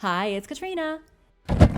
Hi, it's Katrina.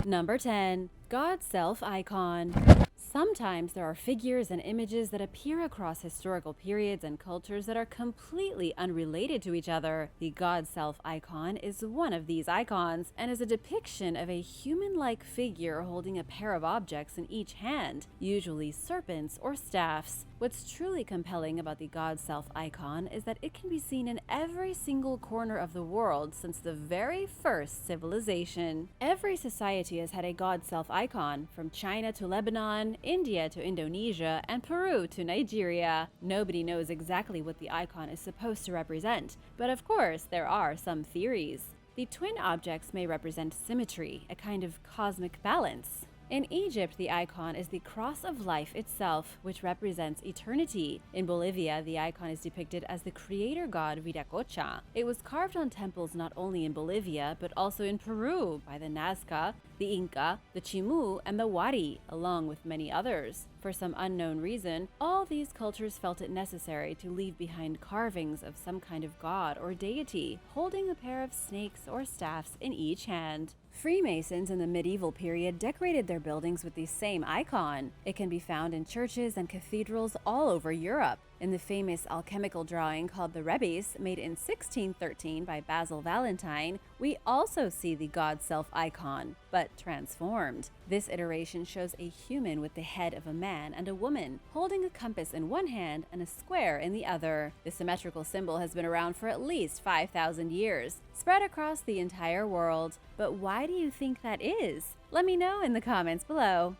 Number 10. God Self Icon. Sometimes there are figures and images that appear across historical periods and cultures that are completely unrelated to each other. The God Self icon is one of these icons and is a depiction of a human-like figure holding a pair of objects in each hand, usually serpents or staffs. What's truly compelling about the God Self icon is that it can be seen in every single corner of the world since the very first civilization. Every society has had a God Self icon, from China to Lebanon, India to Indonesia, and Peru to Nigeria. Nobody knows exactly what the icon is supposed to represent, but of course there are some theories. The twin objects may represent symmetry, a kind of cosmic balance. In Egypt, the icon is the cross of life itself, which represents eternity. In Bolivia, the icon is depicted as the creator god Viracocha. It was carved on temples not only in Bolivia, but also in Peru by the Nazca, the Inca, the Chimu, and the Wari, along with many others. For some unknown reason, all these cultures felt it necessary to leave behind carvings of some kind of god or deity, holding a pair of snakes or staffs in each hand. Freemasons in the medieval period decorated their buildings with the same icon. It can be found in churches and cathedrals all over Europe. In the famous alchemical drawing called the Rebis, made in 1613 by Basil Valentine, we also see the God Self icon, but transformed. This iteration shows a human with the head of a man and a woman, holding a compass in one hand and a square in the other. The symmetrical symbol has been around for at least 5,000 years, spread across the entire world. But why do you think that is? Let me know in the comments below.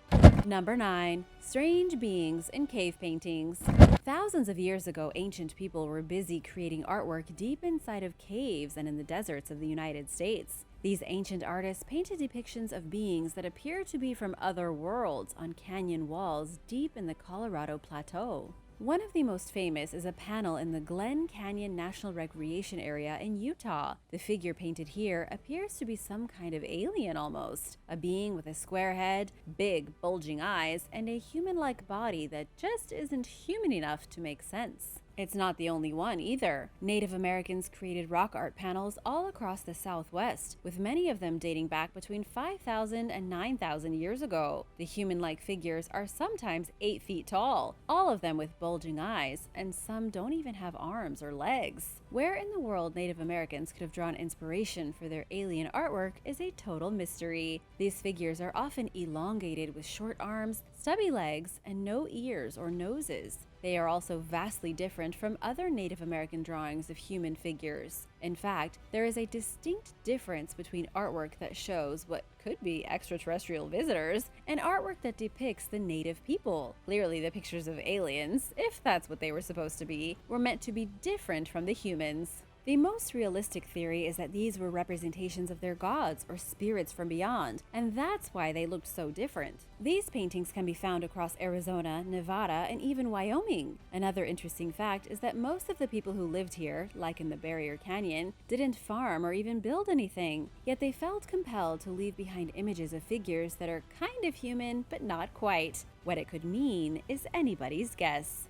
Number 9. Strange beings in cave paintings. Thousands of years ago, ancient people were busy creating artwork deep inside of caves and in the deserts of the United States. These ancient artists painted depictions of beings that appear to be from other worlds on canyon walls deep in the Colorado Plateau. One of the most famous is a panel in the Glen Canyon National Recreation Area in Utah. The figure painted here appears to be some kind of alien almost, a being with a square head, big bulging eyes, and a human-like body that just isn't human enough to make sense. It's not the only one either. Native Americans created rock art panels all across the Southwest, with many of them dating back between 5,000 and 9,000 years ago. The human-like figures are sometimes 8 feet tall, all of them with bulging eyes, and some don't even have arms or legs. Where in the world Native Americans could have drawn inspiration for their alien artwork is a total mystery. These figures are often elongated with short arms, stubby legs, and no ears or noses. They are also vastly different from other Native American drawings of human figures. In fact, there is a distinct difference between artwork that shows what could be extraterrestrial visitors and artwork that depicts the native people. Clearly, the pictures of aliens, if that's what they were supposed to be, were meant to be different from the humans. The most realistic theory is that these were representations of their gods or spirits from beyond, and that's why they looked so different. These paintings can be found across Arizona, Nevada, and even Wyoming. Another interesting fact is that most of the people who lived here, like in the Barrier Canyon, didn't farm or even build anything, yet they felt compelled to leave behind images of figures that are kind of human, but not quite. What it could mean is anybody's guess.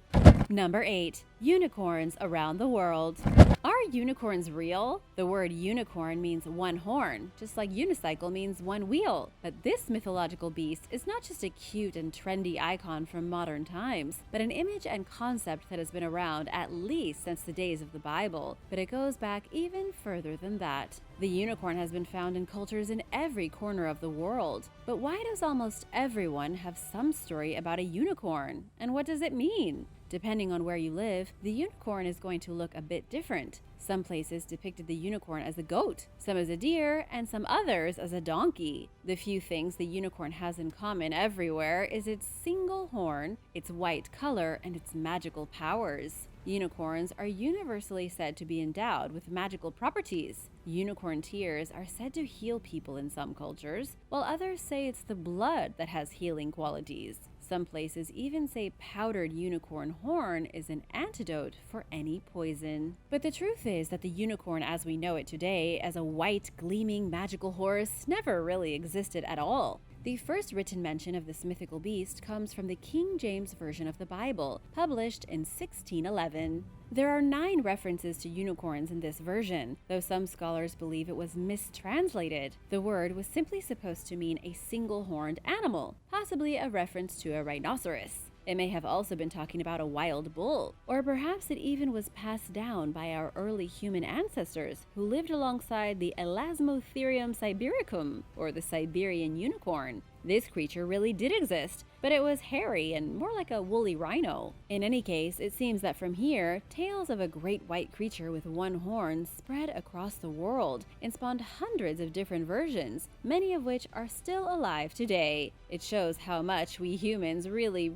Number 8. Unicorns around the world. Are unicorns real? The word unicorn means one horn, just like unicycle means one wheel. But this mythological beast is not just a cute and trendy icon from modern times, but an image and concept that has been around at least since the days of the Bible. But it goes back even further than that. The unicorn has been found in cultures in every corner of the world. But why does almost everyone have some story about a unicorn? And what does it mean? Depending on where you live, the unicorn is going to look a bit different. Some places depicted the unicorn as a goat, some as a deer, and some others as a donkey. The few things the unicorn has in common everywhere is its single horn, its white color, and its magical powers. Unicorns are universally said to be endowed with magical properties. Unicorn tears are said to heal people in some cultures, while others say it's the blood that has healing qualities. Some places even say powdered unicorn horn is an antidote for any poison. But the truth is that the unicorn as we know it today, as a white, gleaming, magical horse, never really existed at all. The first written mention of this mythical beast comes from the King James Version of the Bible, published in 1611. There are 9 references to unicorns in this version, though some scholars believe it was mistranslated. The word was simply supposed to mean a single-horned animal, possibly a reference to a rhinoceros. It may have also been talking about a wild bull, or perhaps it even was passed down by our early human ancestors who lived alongside the Elasmotherium Sibiricum, or the Siberian Unicorn. This creature really did exist, but it was hairy and more like a woolly rhino. In any case, it seems that from here, tales of a great white creature with one horn spread across the world and spawned hundreds of different versions, many of which are still alive today. It shows how much we humans really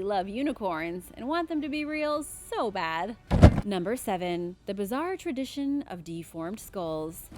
love unicorns and want them to be real so bad. Number 7. The bizarre tradition of deformed skulls.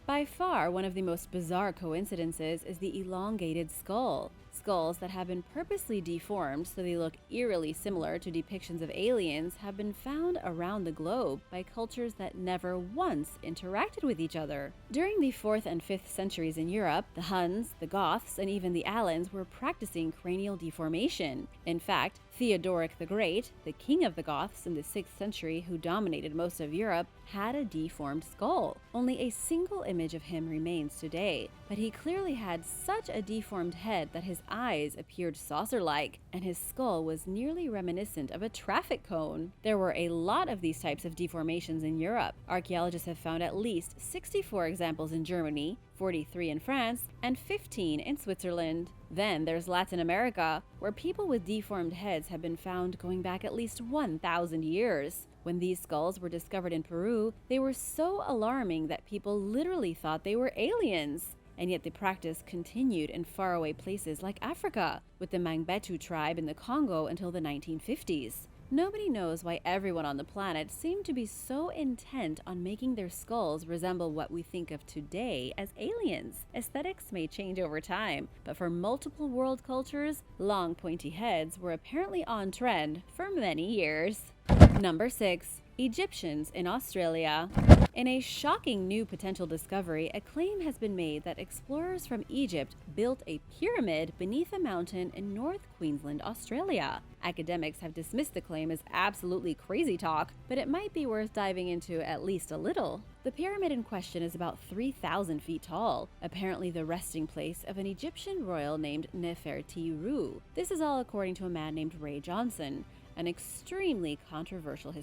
By far, one of the most bizarre coincidences is the elongated skull. Skulls that have been purposely deformed so they look eerily similar to depictions of aliens have been found around the globe by cultures that never once interacted with each other. During the 4th and 5th centuries in Europe, the Huns, the Goths, and even the Alans were practicing cranial deformation. In fact, Theodoric the Great, the king of the Goths in the 6th century who dominated most of Europe, had a deformed skull. Only a single image of him remains today, but he clearly had such a deformed head that his eyes appeared saucer-like, and his skull was nearly reminiscent of a traffic cone. There were a lot of these types of deformations in Europe. Archaeologists have found at least 64 examples in Germany, 43 in France, and 15 in Switzerland. Then there's Latin America, where people with deformed heads have been found going back at least 1,000 years. When these skulls were discovered in Peru, they were so alarming that people literally thought they were aliens. And yet the practice continued in faraway places like Africa, with the Mangbetu tribe in the Congo until the 1950s. Nobody knows why everyone on the planet seemed to be so intent on making their skulls resemble what we think of today as aliens. Aesthetics may change over time, but for multiple world cultures, long pointy heads were apparently on trend for many years. Number 6. Egyptians in Australia. In a shocking new potential discovery, a claim has been made that explorers from Egypt built a pyramid beneath a mountain in North Queensland, Australia. Academics have dismissed the claim as absolutely crazy talk, but it might be worth diving into at least a little. The pyramid in question is about 3,000 feet tall, apparently the resting place of an Egyptian royal named Nefertiti. This is all according to a man named Ray Johnson, an extremely controversial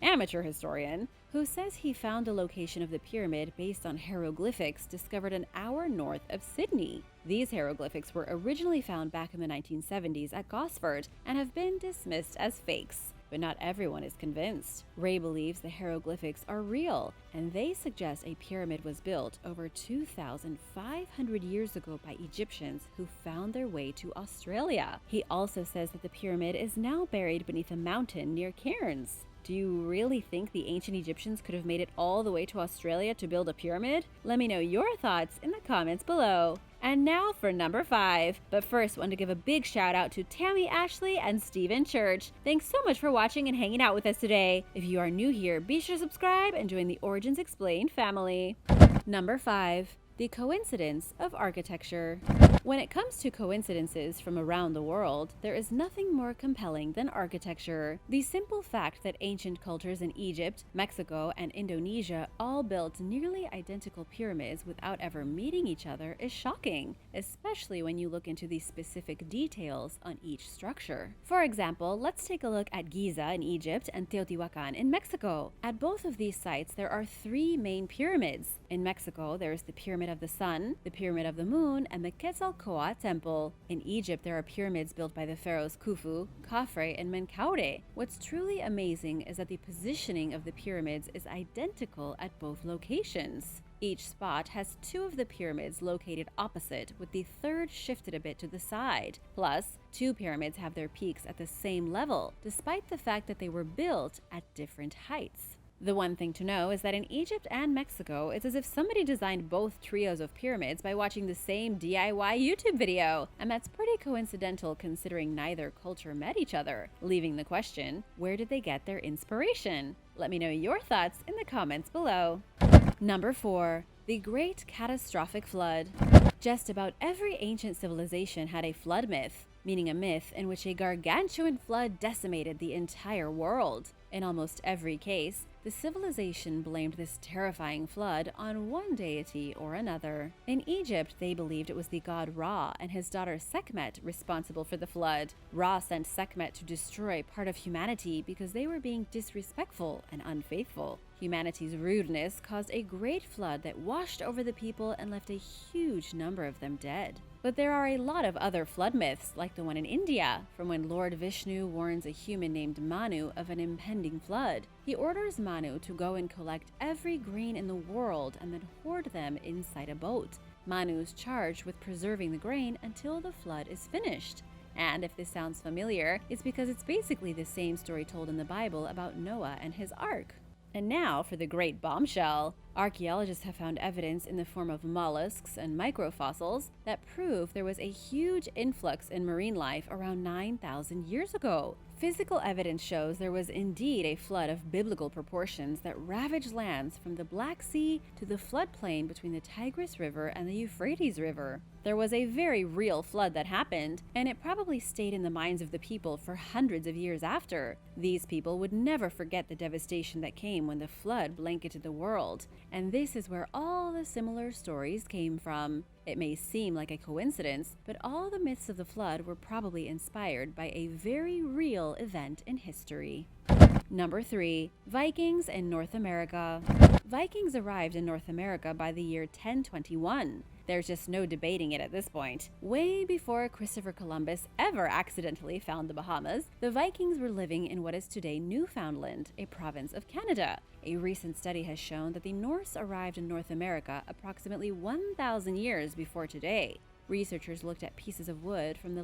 amateur historian, who says he found the location of the pyramid based on hieroglyphics discovered an hour north of Sydney. These hieroglyphics were originally found back in the 1970s at Gosford and have been dismissed as fakes. But not everyone is convinced. Ray believes the hieroglyphics are real, and they suggest a pyramid was built over 2,500 years ago by Egyptians who found their way to Australia. He also says that the pyramid is now buried beneath a mountain near Cairns. Do you really think the ancient Egyptians could have made it all the way to Australia to build a pyramid? Let me know your thoughts in the comments below. And now for number 5. But first, I want to give a big shout out to Tammy Ashley and Stephen Church. Thanks so much for watching and hanging out with us today. If you are new here, be sure to subscribe and join the Origins Explained family. Number 5. The coincidence of architecture. When it comes to coincidences from around the world, there is nothing more compelling than architecture. The simple fact that ancient cultures in Egypt, Mexico, and Indonesia all built nearly identical pyramids without ever meeting each other is shocking, especially when you look into the specific details on each structure. For example, let's take a look at Giza in Egypt and Teotihuacan in Mexico. At both of these sites, there are 3 main pyramids. In Mexico, there is the Pyramid of the Sun, the Pyramid of the Moon, and the Quetzalcoatl Temple. In Egypt, there are pyramids built by the pharaohs Khufu, Khafre, and Menkaure. What's truly amazing is that the positioning of the pyramids is identical at both locations. Each spot has 2 of the pyramids located opposite, with the third shifted a bit to the side. Plus, 2 pyramids have their peaks at the same level, despite the fact that they were built at different heights. The one thing to know is that in Egypt and Mexico, it's as if somebody designed both trios of pyramids by watching the same DIY YouTube video. And that's pretty coincidental considering neither culture met each other, leaving the question, where did they get their inspiration? Let me know your thoughts in the comments below. Number 4. the Great Catastrophic Flood. Just about every ancient civilization had a flood myth, meaning a myth in which a gargantuan flood decimated the entire world. In almost every case, the civilization blamed this terrifying flood on one deity or another. In Egypt, they believed it was the god Ra and his daughter Sekhmet responsible for the flood. Ra sent Sekhmet to destroy part of humanity because they were being disrespectful and unfaithful. Humanity's rudeness caused a great flood that washed over the people and left a huge number of them dead. But there are a lot of other flood myths, like the one in India, from when Lord Vishnu warns a human named Manu of an impending flood. He orders Manu to go and collect every grain in the world and then hoard them inside a boat. Manu's charged with preserving the grain until the flood is finished. And if this sounds familiar, it's because it's basically the same story told in the Bible about Noah and his ark. And now for the great bombshell. Archaeologists have found evidence in the form of mollusks and microfossils that prove there was a huge influx in marine life around 9,000 years ago. Physical evidence shows there was indeed a flood of biblical proportions that ravaged lands from the Black Sea to the floodplain between the Tigris River and the Euphrates River. There was a very real flood that happened, and it probably stayed in the minds of the people for hundreds of years after. These people would never forget the devastation that came when the flood blanketed the world, and this is where all the similar stories came from. It may seem like a coincidence, but all the myths of the flood were probably inspired by a very real event in history. Number 3. Vikings in North America. Vikings arrived in North America by the year 1021. There's just no debating it at this point. Way before Christopher Columbus ever accidentally found the Bahamas, the Vikings were living in what is today Newfoundland, a province of Canada. A recent study has shown that the Norse arrived in North America approximately 1,000 years before today. Researchers looked at pieces of wood from the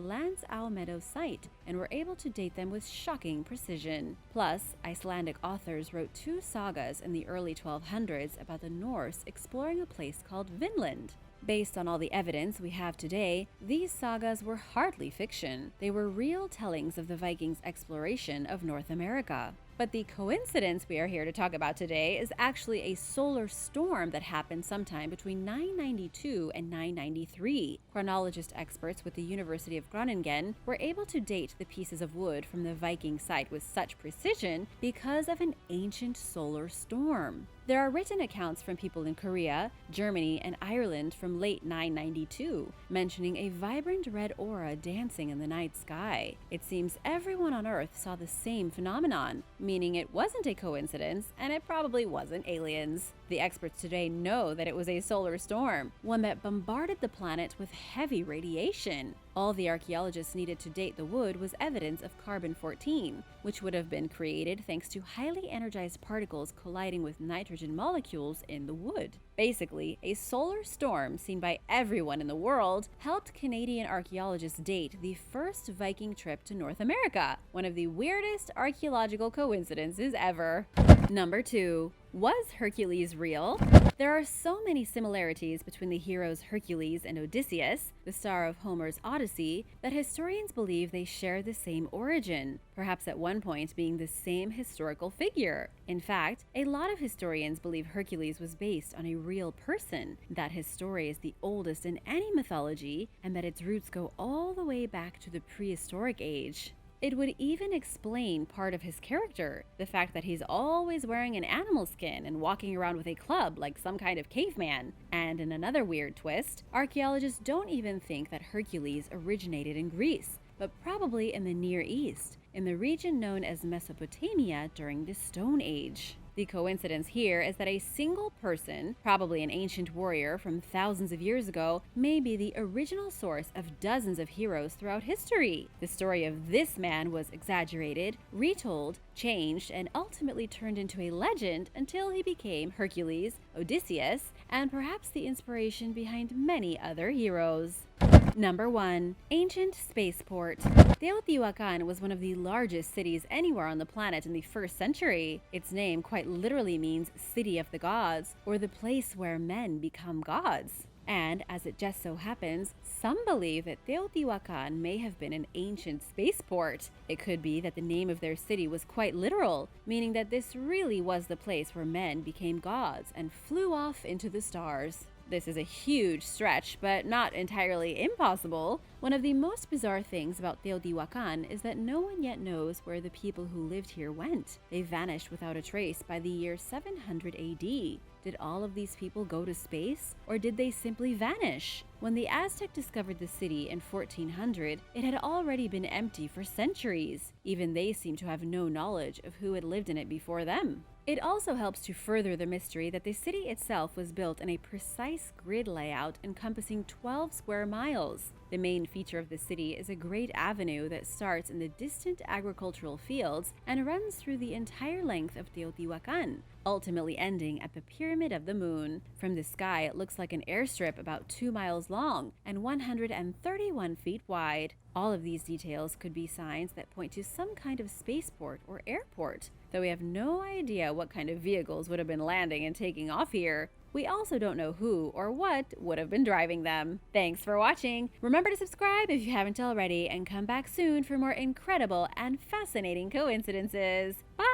Aux Meadows site and were able to date them with shocking precision. Plus, Icelandic authors wrote 2 sagas in the early 1200s about the Norse exploring a place called Vinland. Based on all the evidence we have today, these sagas were hardly fiction. They were real tellings of the Vikings' exploration of North America. But the coincidence we are here to talk about today is actually a solar storm that happened sometime between 992 and 993. Chronologist experts with the University of Groningen were able to date the pieces of wood from the Viking site with such precision because of an ancient solar storm. There are written accounts from people in Korea, Germany, and Ireland from late 992, mentioning a vibrant red aura dancing in the night sky. It seems everyone on Earth saw the same phenomenon, meaning it wasn't a coincidence, and it probably wasn't aliens. The experts today know that it was a solar storm, one that bombarded the planet with heavy radiation. All the archaeologists needed to date the wood was evidence of carbon-14, which would have been created thanks to highly energized particles colliding with nitrogen molecules in the wood. Basically, a solar storm seen by everyone in the world helped Canadian archaeologists date the first Viking trip to North America, one of the weirdest archaeological coincidences ever. Number 2. Was Hercules real? There are so many similarities between the heroes Hercules and Odysseus, the star of Homer's Odyssey, that historians believe they share the same origin, perhaps at one point being the same historical figure. In fact, a lot of historians believe Hercules was based on a real person, that his story is the oldest in any mythology, and that its roots go all the way back to the prehistoric age. It would even explain part of his character, the fact that he's always wearing an animal skin and walking around with a club like some kind of caveman. And in another weird twist, archaeologists don't even think that Hercules originated in Greece, but probably in the Near East, in the region known as Mesopotamia during the Stone Age. The coincidence here is that a single person, probably an ancient warrior from thousands of years ago, may be the original source of dozens of heroes throughout history. The story of this man was exaggerated, retold, changed, and ultimately turned into a legend until he became Hercules, Odysseus, and perhaps the inspiration behind many other heroes. Number 1. Ancient Spaceport. Teotihuacan was one of the largest cities anywhere on the planet in the 1st century. Its name quite literally means City of the Gods, or the place where men become gods. And as it just so happens, some believe that Teotihuacan may have been an ancient spaceport. It could be that the name of their city was quite literal, meaning that this really was the place where men became gods and flew off into the stars. This is a huge stretch, but not entirely impossible. One of the most bizarre things about Teotihuacan is that no one yet knows where the people who lived here went. They vanished without a trace by the year 700 AD. Did all of these people go to space, or did they simply vanish? When the Aztec discovered the city in 1400, it had already been empty for centuries. Even they seem to have no knowledge of who had lived in it before them. It also helps to further the mystery that the city itself was built in a precise grid layout encompassing 12 square miles. The main feature of the city is a great avenue that starts in the distant agricultural fields and runs through the entire length of Teotihuacan, ultimately ending at the Pyramid of the Moon. From the sky, it looks like an airstrip about 2 miles long and 131 feet wide. All of these details could be signs that point to some kind of spaceport or airport, though we have no idea what kind of vehicles would have been landing and taking off here. We also don't know who or what would have been driving them. Thanks for watching! Remember to subscribe if you haven't already, and come back soon for more incredible and fascinating coincidences. Bye!